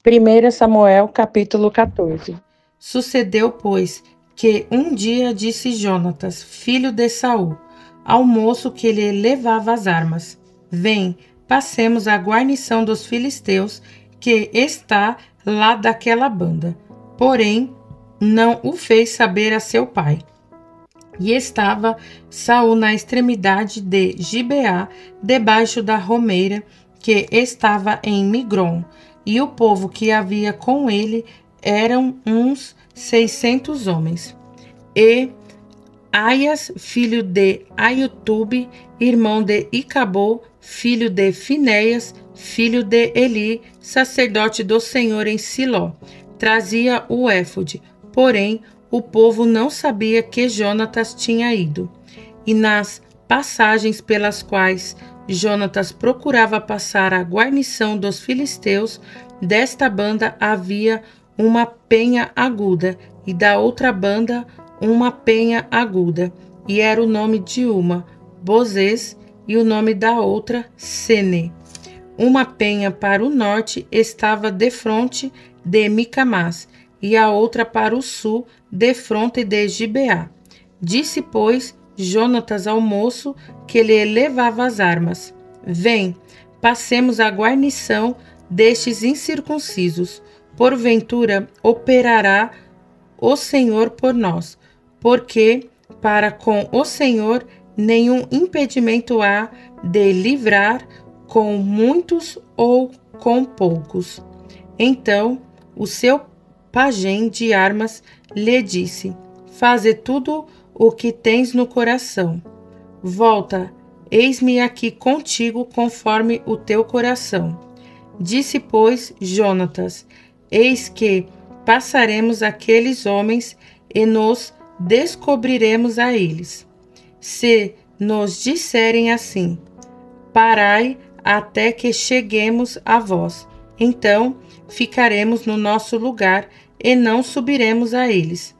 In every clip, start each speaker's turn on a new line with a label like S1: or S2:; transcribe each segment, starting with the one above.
S1: 1 Samuel, capítulo 14.
S2: Sucedeu, pois, que um dia disse Jonatas, filho de Saul, ao moço que lhe levava as armas: Vem, passemos a guarnição dos filisteus, que está lá daquela banda. Porém, não o fez saber a seu pai. E estava Saul na extremidade de Gibeá, debaixo da romeira, que estava em Migron, e o povo que havia com ele eram uns 600 homens. E Aias, filho de Aiutube, irmão de Icabô, filho de Finéias, filho de Eli, sacerdote do Senhor em Siló, trazia o éfode. Porém, o povo não sabia que Jonatas tinha ido. E nas passagens pelas quais Jonatas procurava passar a guarnição dos filisteus, desta banda havia uma penha aguda, e da outra banda uma penha aguda, e era o nome de uma, Bozês, e o nome da outra, Sene. Uma penha para o norte estava defronte de Micamás, e a outra para o sul, defronte de Gibeá. Disse, pois, Jonatas ao moço que lhe levava as armas: Vem, passemos a guarnição destes incircuncisos. Porventura operará o Senhor por nós, porque para com o Senhor nenhum impedimento há de livrar com muitos ou com poucos. Então o seu pajem de armas lhe disse: Faze tudo o que tens no coração. Volta, eis-me aqui contigo conforme o teu coração. Disse, pois, Jonatas: Eis que passaremos aqueles homens e nos descobriremos a eles. Se nos disserem assim: Parai até que cheguemos a vós, então ficaremos no nosso lugar e não subiremos a eles.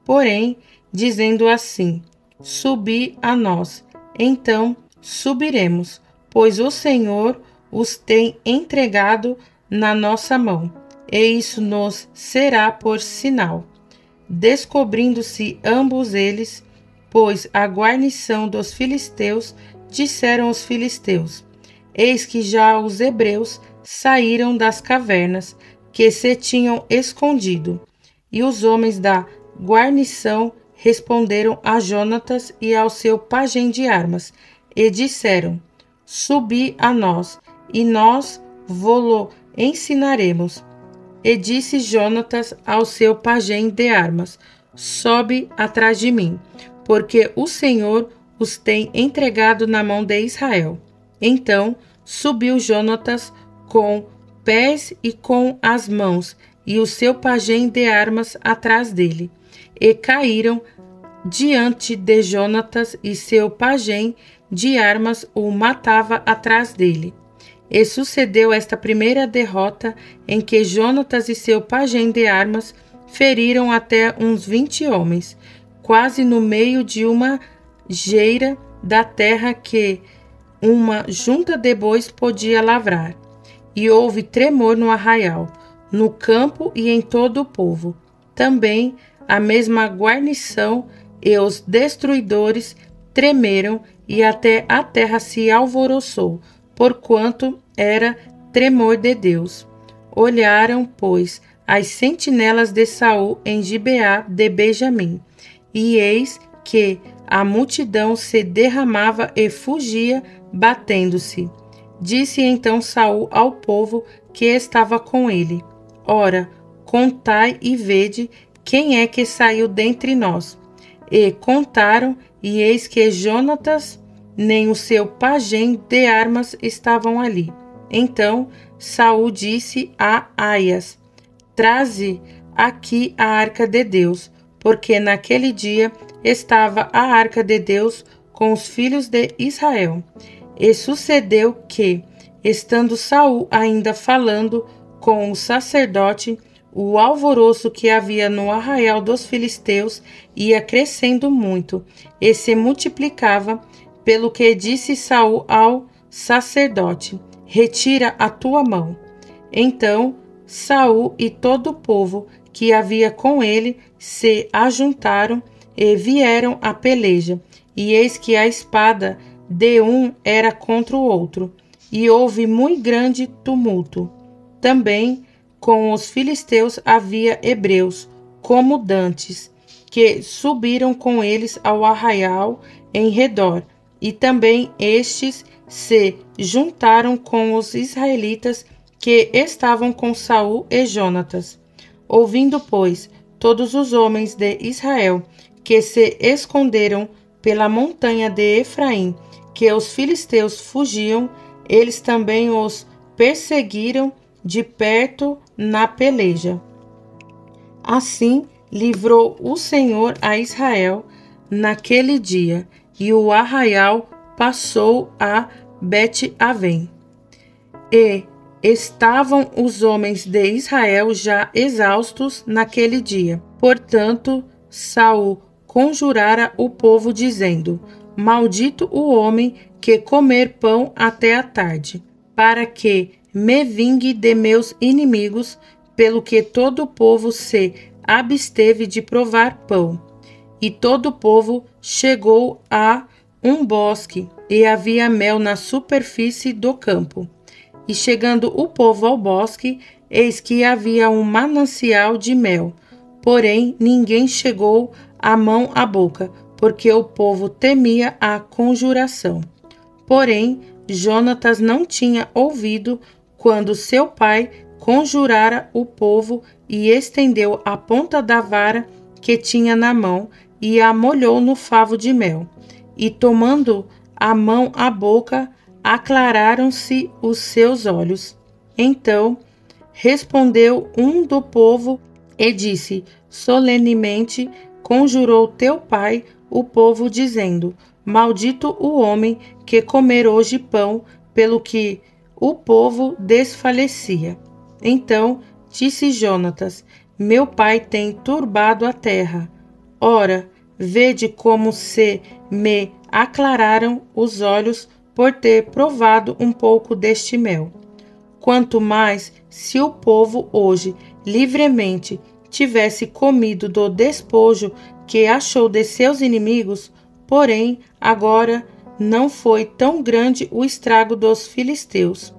S2: Porém, dizendo assim: Subi a nós, então subiremos, pois o Senhor os tem entregado na nossa mão, e isso nos será por sinal. Descobrindo-se ambos eles, pois a guarnição dos filisteus, disseram os filisteus: Eis que já os hebreus saíram das cavernas que se tinham escondido. E os homens da guarnição responderam a Jonatas e ao seu pajem de armas, e disseram: Subi a nós, e nós vô-lo ensinaremos. E disse Jonatas ao seu pajem de armas: Sobe atrás de mim, porque o Senhor os tem entregado na mão de Israel. Então subiu Jonatas com pés e com as mãos, e o seu pajem de armas atrás dele. E caíram diante de Jonatas, e seu pajem de armas o matava atrás dele. E sucedeu esta primeira derrota, em que Jonatas e seu pajem de armas feriram até uns 20 homens, quase no meio de uma geira da terra que uma junta de bois podia lavrar. E houve tremor no arraial, no campo e em todo o povo. Também a mesma guarnição e os destruidores tremeram, e até a terra se alvoroçou, porquanto era tremor de Deus. Olharam, pois, as sentinelas de Saul em Gibeá de Benjamim, e eis que a multidão se derramava e fugia, batendo-se. Disse então Saul ao povo que estava com ele: Ora, contai e vede quem é que saiu dentre nós. E contaram, e eis que Jonatas nem o seu pajem de armas estavam ali. Então Saul disse a Aias: Traze aqui a arca de Deus, porque naquele dia estava a arca de Deus com os filhos de Israel. E sucedeu que, estando Saul ainda falando com o sacerdote, o alvoroço que havia no arraial dos filisteus ia crescendo muito e se multiplicava, pelo que disse Saul ao sacerdote: Retira a tua mão. Então Saul e todo o povo que havia com ele se ajuntaram e vieram à peleja, e eis que a espada de um era contra o outro, e houve muito grande tumulto. Também com os filisteus havia hebreus, como dantes, que subiram com eles ao arraial em redor, e também estes se juntaram com os israelitas que estavam com Saul e Jonatas. Ouvindo, pois, todos os homens de Israel que se esconderam pela montanha de Efraim, que os filisteus fugiam, eles também os perseguiram de perto na peleja. Assim livrou o Senhor a Israel naquele dia, e o arraial passou a Bet-Avém. E estavam os homens de Israel já exaustos naquele dia. Portanto, Saul conjurara o povo, dizendo: Maldito o homem que comer pão até a tarde, para que me vingue de meus inimigos, pelo que todo o povo se absteve de provar pão. E todo o povo chegou a um bosque, e havia mel na superfície do campo. E chegando o povo ao bosque, eis que havia um manancial de mel. Porém, ninguém chegou a mão à boca, porque o povo temia a conjuração. Porém, Jonatas não tinha ouvido quando seu pai conjurara o povo, e estendeu a ponta da vara que tinha na mão e a molhou no favo de mel. E tomando a mão à boca, aclararam-se os seus olhos. Então respondeu um do povo e disse: Solenemente conjurou teu pai o povo, dizendo: Maldito o homem que comer hoje pão, pelo que o povo desfalecia. Então disse Jonatas: Meu pai tem turbado a terra. Ora, vede como se me aclararam os olhos por ter provado um pouco deste mel. Quanto mais se o povo hoje livremente tivesse comido do despojo que achou de seus inimigos, porém agora não foi tão grande o estrago dos filisteus.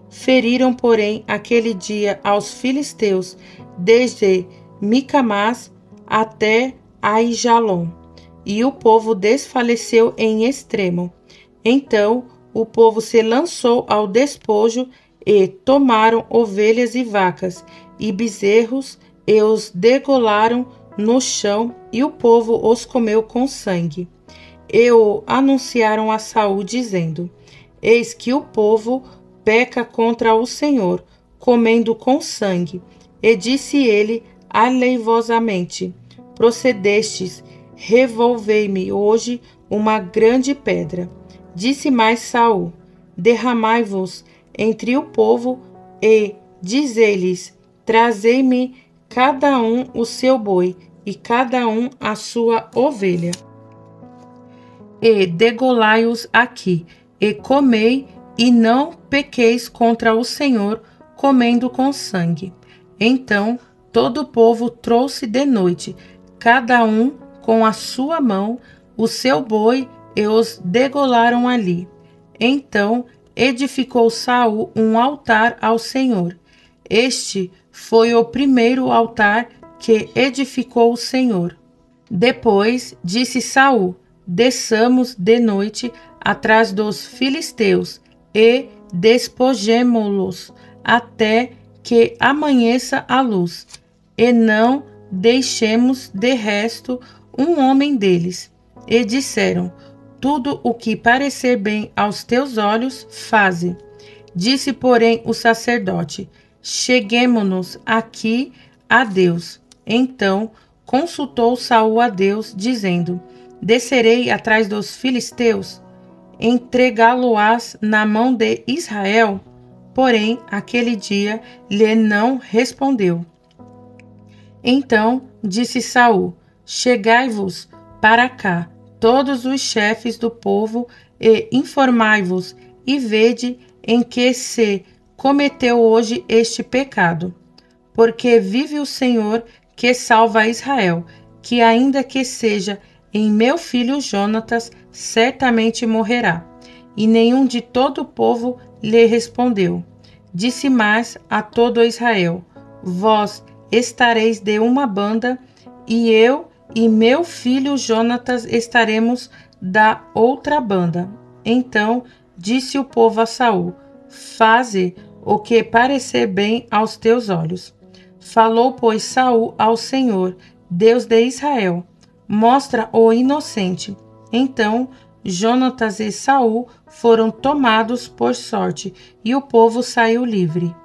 S2: Feriram, porém, aquele dia aos filisteus, desde Micamás até Aijalon, e o povo desfaleceu em extremo. Então o povo se lançou ao despojo e tomaram ovelhas e vacas e bezerros e os degolaram no chão, e o povo os comeu com sangue. E o anunciaram a Saul, dizendo: Eis que o povo peca contra o Senhor, comendo com sangue. E disse ele aleivosamente: Procedestes, revolvei-me hoje uma grande pedra. Disse mais Saul: Derramai-vos entre o povo e dizei-lhes: Trazei-me cada um o seu boi e cada um a sua ovelha, e degolai-os aqui, e comei, e não pequeis contra o Senhor, comendo com sangue. Então todo o povo trouxe de noite, cada um com a sua mão, o seu boi, e os degolaram ali. Então edificou Saul um altar ao Senhor. Este foi o primeiro altar que edificou o Senhor. Depois disse Saul: Desçamos de noite atrás dos filisteus e despojemo-los até que amanheça a luz, e não deixemos de resto um homem deles. E disseram: Tudo o que parecer bem aos teus olhos, faze. Disse, porém, o sacerdote: Cheguemo-nos aqui a Deus. Então consultou Saul a Deus, dizendo: Descerei atrás dos filisteus, entregá-lo-ás na mão de Israel? Porém, aquele dia lhe não respondeu. Então disse Saul: Chegai-vos para cá, todos os chefes do povo, e informai-vos, e vede em que se cometeu hoje este pecado. porque vive o Senhor que salva Israel, que ainda que seja em meu filho Jonatas, certamente morrerá. E nenhum de todo o povo lhe respondeu. Disse mais a todo Israel: Vós estareis de uma banda, e eu e meu filho Jonatas estaremos da outra banda. Então disse o povo a Saul: Faze o que parecer bem aos teus olhos. Falou, pois, Saul ao Senhor, Deus de Israel: Mostra o inocente. Então Jonatas e Saul foram tomados por sorte, e o povo saiu livre.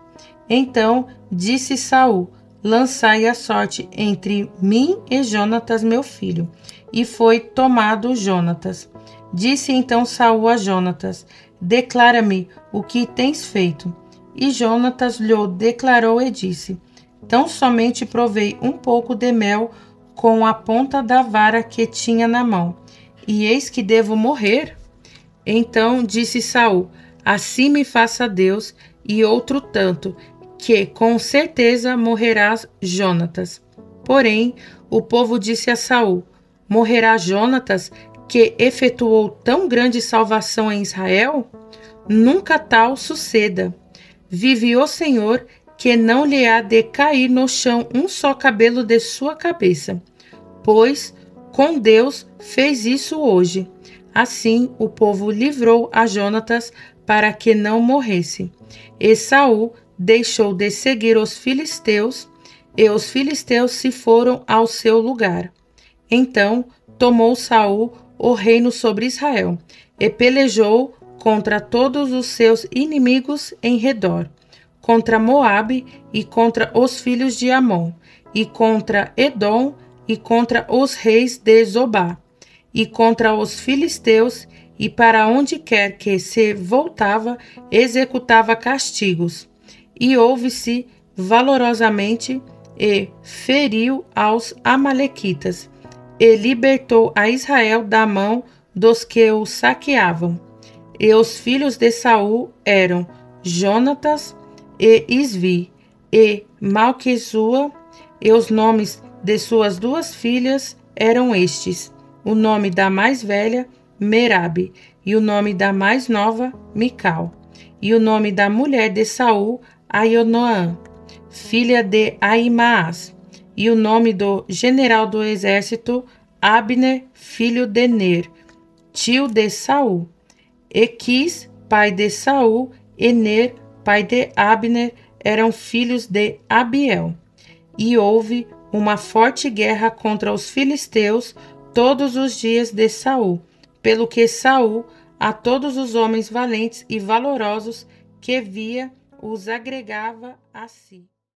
S2: Então disse Saul: Lançai a sorte entre mim e Jonatas, meu filho. E foi tomado Jonatas. Disse então Saul a Jonatas: Declara-me o que tens feito. E Jonatas lhe declarou e disse: Tão somente provei um pouco de mel com a ponta da vara que tinha na mão, e eis que devo morrer. Então disse Saul: Assim me faça Deus, e outro tanto, que com certeza morrerá Jonatas. Porém, o povo disse a Saul: Morrerá Jonatas, que efetuou tão grande salvação em Israel? Nunca tal suceda. Vive o Senhor, que não lhe há de cair no chão um só cabelo de sua cabeça. Pois com Deus fez isso hoje. Assim o povo livrou a Jonatas para que não morresse. E Saul deixou de seguir os filisteus, e os filisteus se foram ao seu lugar. Então tomou Saul o reino sobre Israel, e pelejou contra todos os seus inimigos em redor, contra Moabe e contra os filhos de Amon, e contra Edom e contra os reis de Zobá, e contra os filisteus, e para onde quer que se voltava, executava castigos. E houve-se valorosamente e feriu aos amalequitas, e libertou a Israel da mão dos que o saqueavam. E os filhos de Saul eram Jonatas e Isvi e Malquesua, e os nomes de suas duas filhas eram estes: o nome da mais velha, Merabe, e o nome da mais nova, Mical, e o nome da mulher de Saul, Aionoã, filha de Aimaas, e o nome do general do exército, Abner, filho de Ner, tio de Saul. Equis, pai de Saul, e Ner, pai de Abner, eram filhos de Abiel. E houve uma forte guerra contra os filisteus todos os dias de Saul, pelo que Saul a todos os homens valentes e valorosos que via os agregava a si.